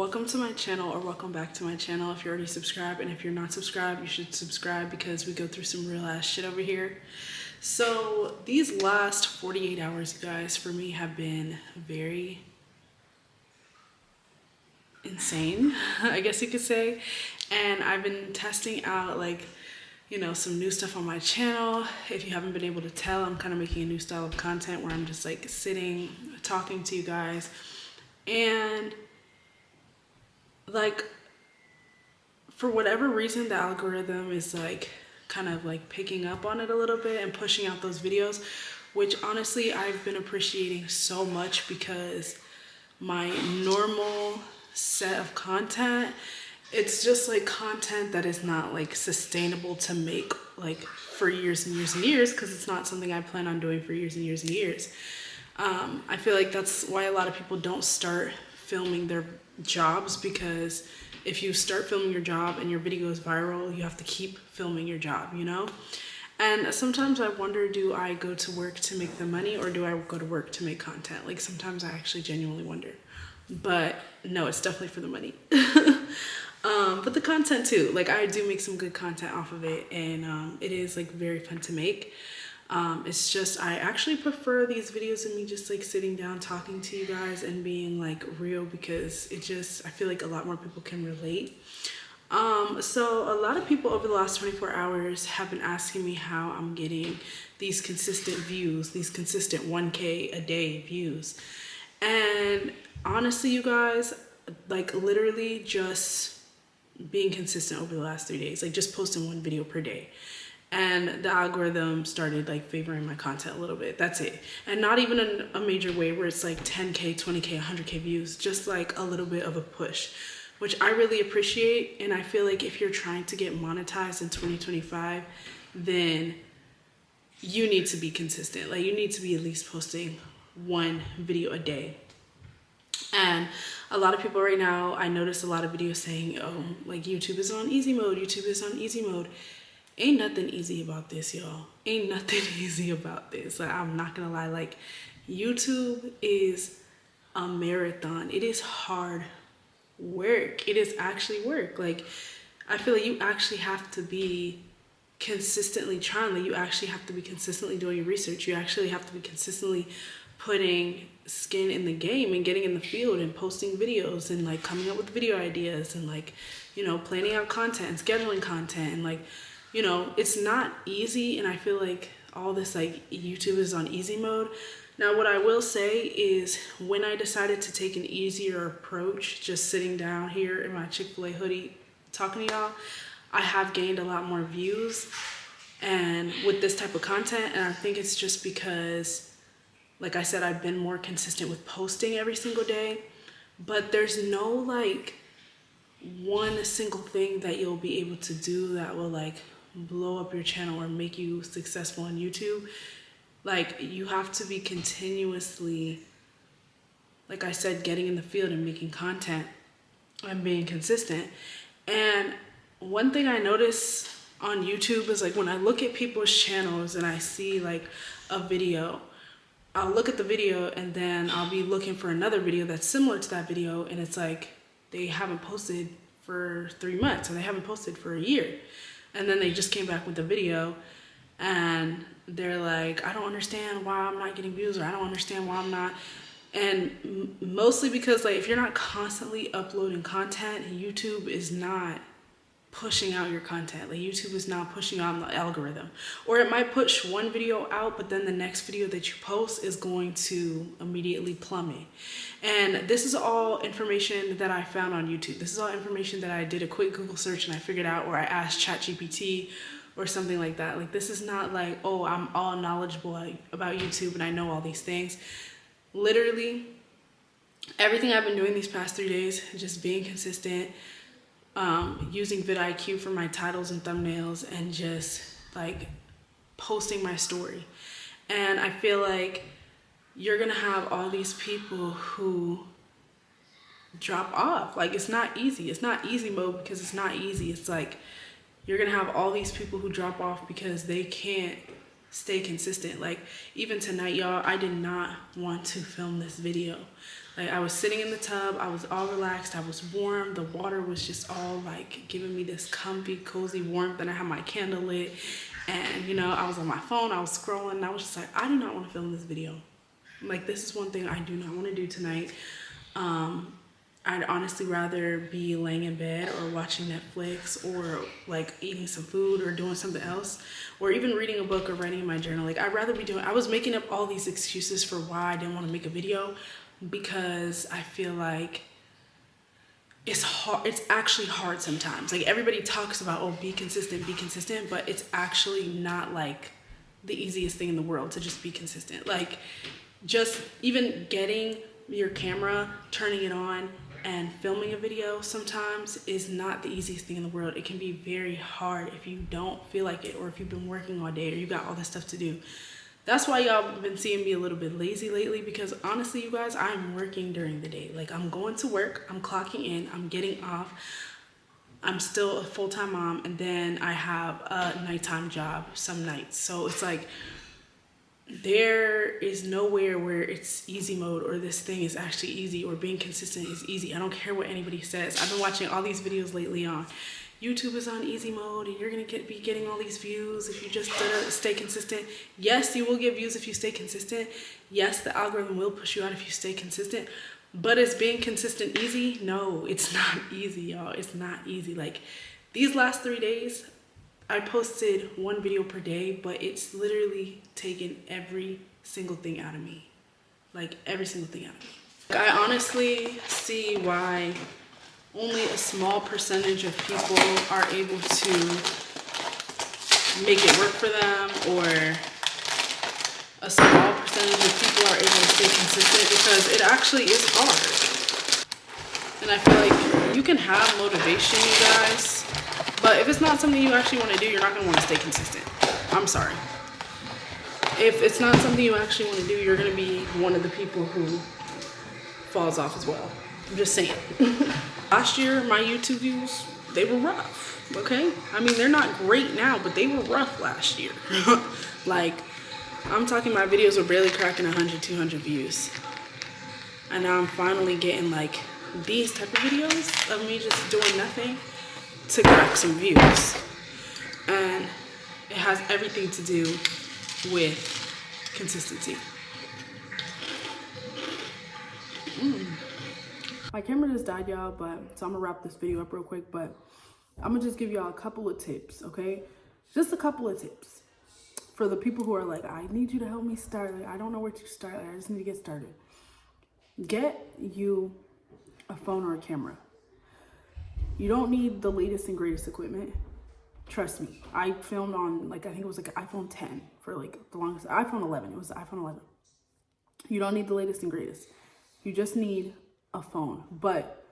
Welcome to my channel, or welcome back to my channel if you're already subscribed, and if you're not subscribed, you should subscribe because we go through some real ass shit over here. So these last 48 hours, you guys, for me have been very insane, I guess you could say. And I've been testing out some new stuff on my channel. If you haven't been able to tell, I'm kind of making a new style of content where I'm just like sitting, talking to you guys, and for whatever reason, the algorithm is kind of picking up on it a little bit and pushing out those videos, which honestly I've been appreciating so much, because my normal set of content, it's just content that is not sustainable to make for years and years and years, because it's not something I plan on doing for years and years and years. I feel like that's why a lot of people don't start filming their jobs, because if you start filming your job and your video goes viral, you have to keep filming your job, you know? And sometimes I wonder, do I go to work to make the money, or do I go to work to make content? Sometimes I actually genuinely wonder. But no, it's definitely for the money. But the content too, I do make some good content off of it, and it is very fun to make. It's just, I actually prefer these videos of me just sitting down talking to you guys and being real, because I feel like a lot more people can relate. So a lot of people over the last 24 hours have been asking me how I'm getting these consistent views, these consistent 1K a day views. And honestly, you guys, literally just being consistent over the last 3 days, just posting one video per day. And the algorithm started favoring my content a little bit. That's it. And not even in a major way where it's 10K, 20K, 100K views, just a little bit of a push, which I really appreciate. And I feel like if you're trying to get monetized in 2025, then you need to be consistent. You need to be at least posting one video a day. And a lot of people right now, I notice a lot of videos saying, oh, YouTube is on easy mode, YouTube is on easy mode. Ain't nothing easy about this, y'all. Ain't nothing easy about this. I'm not gonna lie, YouTube is a marathon. It is hard work. It is actually work. I feel like you actually have to be consistently trying. You actually have to be consistently doing your research. You actually have to be consistently putting skin in the game and getting in the field and posting videos and coming up with video ideas and planning out content and scheduling content and it's not easy. And I feel like all this YouTube is on easy mode. Now, what I will say is, when I decided to take an easier approach, just sitting down here in my Chick-fil-A hoodie talking to y'all, I have gained a lot more views and with this type of content. And I think it's just because, like I said, I've been more consistent with posting every single day. But there's no one single thing that you'll be able to do that will blow up your channel or make you successful on YouTube. You have to be continuously, like I said, getting in the field and making content and being consistent. And one thing I notice on YouTube is when I look at people's channels and I see a video, I'll look at the video and then I'll be looking for another video that's similar to that video, and it's they haven't posted for 3 months or they haven't posted for a year. And then they just came back with a video and they're I don't understand why I'm not getting views, or I don't understand why I'm not. And mostly because if you're not constantly uploading content, YouTube is not pushing out your content. YouTube is not pushing out the algorithm. Or it might push one video out, but then the next video that you post is going to immediately plummet. And this is all information that I found on YouTube. This is all information that I did a quick Google search and I figured out, or I asked ChatGPT or something like that. This is not oh, I'm all knowledgeable about YouTube and I know all these things. Literally, everything I've been doing these past 3 days, just being consistent, using vidIQ for my titles and thumbnails, and just posting my story. And I feel like you're gonna have all these people who drop off. It's not easy. It's not easy mode because it's not easy. It's you're gonna have all these people who drop off because they can't stay consistent. Like even tonight, y'all, I did not want to film this video. Like I was sitting in the tub, I was all relaxed, I was warm, the water was just all like giving me this comfy, cozy warmth, and I had my candle lit, and you know, I was on my phone, I was scrolling, and I was just like, I do not want to film this video. Like this is one thing I do not want to do tonight. I'd honestly rather be laying in bed or watching Netflix or like eating some food or doing something else, or even reading a book or writing in my journal. Like I'd rather be doing, I was making up all these excuses for why I didn't want to make a video, because I feel like it's hard. It's actually hard sometimes. Like everybody talks about, oh, be consistent, but it's actually not like the easiest thing in the world to just be consistent. Like just even getting your camera, turning it on, and filming a video sometimes is not the easiest thing in the world. It can be very hard if you don't feel like it, or if you've been working all day, or you got all this stuff to do. That's why y'all been seeing me a little bit lazy lately, because honestly, you guys, I'm working during the day. Like I'm going to work, I'm clocking in, I'm getting off, I'm still a full-time mom, and then I have a nighttime job some nights. So it's like, there is nowhere where it's easy mode, or this thing is actually easy, or being consistent is easy. I don't care what anybody says. I've been watching all these videos lately on YouTube is on easy mode, and you're gonna be getting all these views if you just stay consistent. Yes, you will get views if you stay consistent. Yes, the algorithm will push you out if you stay consistent. But is being consistent easy? No, it's not easy, y'all. It's not easy. Like these last 3 days, I posted 1 video per day, but it's literally taken every single thing out of me. Like every single thing out of me. Like, I honestly see why only a small percentage of people are able to make it work for them, or a small percentage of people are able to stay consistent, because it actually is hard. And I feel like you can have motivation, you guys, but if it's not something you actually want to do, you're not going to want to stay consistent. I'm sorry. If it's not something you actually want to do, you're going to be one of the people who falls off as well. I'm just saying. Last year, my YouTube views, they were rough, okay? I mean, they're not great now, but they were rough last year. Like, I'm talking my videos were barely cracking 100, 200 views. And now I'm finally getting like these type of videos of me just doing nothing to crack some views. And it has everything to do with consistency. My camera just died, y'all, so I'm gonna wrap this video up real quick, but I'm gonna just give y'all a couple of tips, okay? Just a couple of tips for the people who are like, I need you to help me start. Like, I don't know where to start. Like, I just need to get started. Get you a phone or a camera. You don't need the latest and greatest equipment. Trust me. I filmed on, like, I think it was like an iPhone 10 for like the longest, iPhone 11. It was the iPhone 11. You don't need the latest and greatest. You just need a phone. But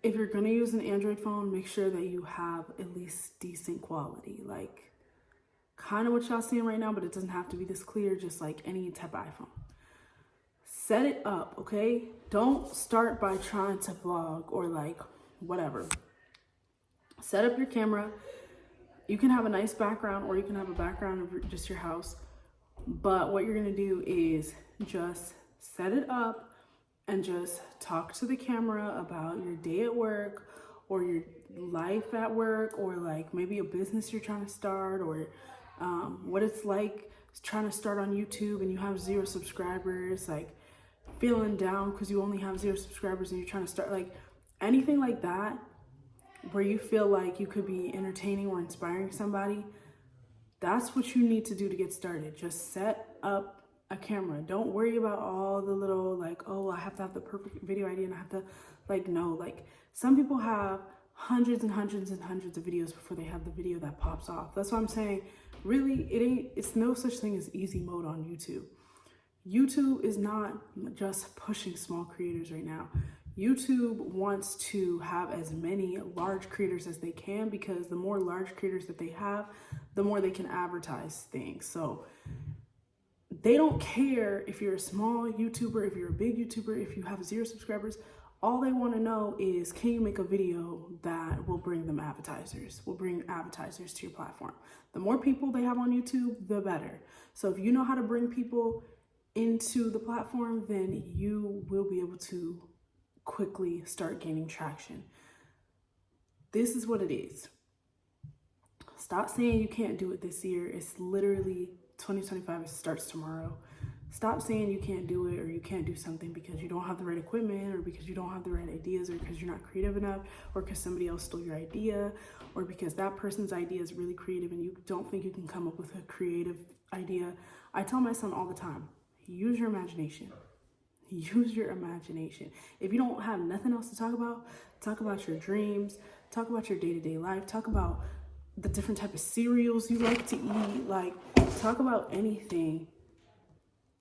if you're gonna use an Android phone, make sure that you have at least decent quality. Like kind of what y'all seeing right now, but it doesn't have to be this clear, just like any type of iPhone. Set it up, okay? Don't start by trying to vlog or like whatever. Set up your camera. You can have a nice background, or you can have a background of just your house. But what you're gonna do is just set it up and just talk to the camera about your day at work, or your life at work, or like maybe a business you're trying to start, or what it's like trying to start on YouTube and you have 0 subscribers, like feeling down because you only have 0 subscribers and you're trying to start, like anything like that where you feel like you could be entertaining or inspiring somebody. That's what you need to do to get started. Just set up a camera. Don't worry about all the little like, oh, I have to have the perfect video idea and I have to like, no, like some people have hundreds and hundreds and hundreds of videos before they have the video that pops off. That's why I'm saying, really, it's no such thing as easy mode on YouTube. YouTube is not just pushing small creators right now. YouTube wants to have as many large creators as they can, because the more large creators that they have, the more they can advertise things. So they don't care if you're a small YouTuber, if you're a big YouTuber, if you have 0 subscribers. All they want to know is, can you make a video that will bring them advertisers, will bring advertisers to your platform? The more people they have on YouTube, the better. So if you know how to bring people into the platform, then you will be able to quickly start gaining traction. This is what it is. Stop saying you can't do it this year. It's literally 2025. It starts tomorrow. Stop saying you can't do it or you can't do something because you don't have the right equipment or because you don't have the right ideas or because you're not creative enough or because somebody else stole your idea or because that person's idea is really creative and you don't think you can come up with a creative idea. I tell my son all the time, use your imagination. Use your imagination. If you don't have nothing else to talk about your dreams, talk about your day-to-day life, talk about the different type of cereals you like to eat, like talk about anything.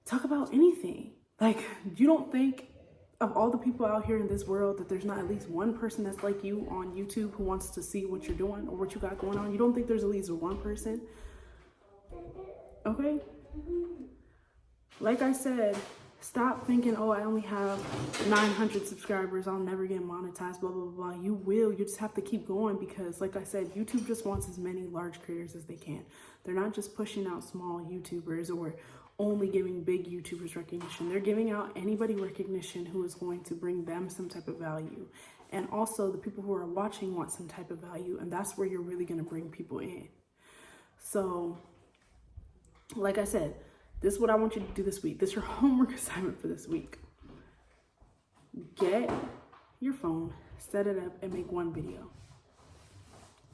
Talk about anything. Like, you don't think of all the people out here in this world that there's not at least one person that's like you on YouTube who wants to see what you're doing or what you got going on? You don't think there's at least one person? Okay? Like I said, stop thinking, oh, I only have 900 subscribers, I'll never get monetized, blah, blah, blah. You will. You just have to keep going because, like I said, YouTube just wants as many large creators as they can. They're not just pushing out small YouTubers or only giving big YouTubers recognition. They're giving out anybody recognition who is going to bring them some type of value. And also the people who are watching want some type of value, and that's where you're really going to bring people in. So, like I said, this is what I want you to do this week. This is your homework assignment for this week. Get your phone, set it up, and make one video.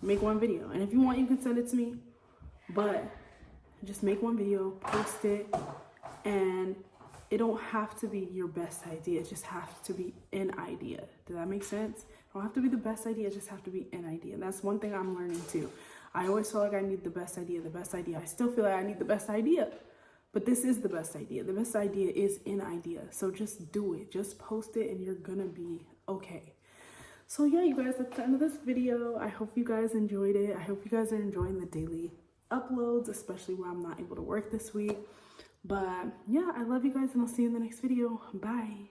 Make one video. And if you want, you can send it to me. But just make one video, post it, and it don't have to be your best idea. It just has to be an idea. Does that make sense? It don't have to be the best idea. It just have to be an idea. And that's one thing I'm learning too. I always feel like I need the best idea, the best idea. I still feel like I need the best idea. But this is the best idea. The best idea is an idea. So just do it. Just post it and you're gonna be okay. So yeah, you guys, that's the end of this video. I hope you guys enjoyed it. I hope you guys are enjoying the daily uploads, especially when I'm not able to work this week. But yeah, I love you guys and I'll see you in the next video. Bye.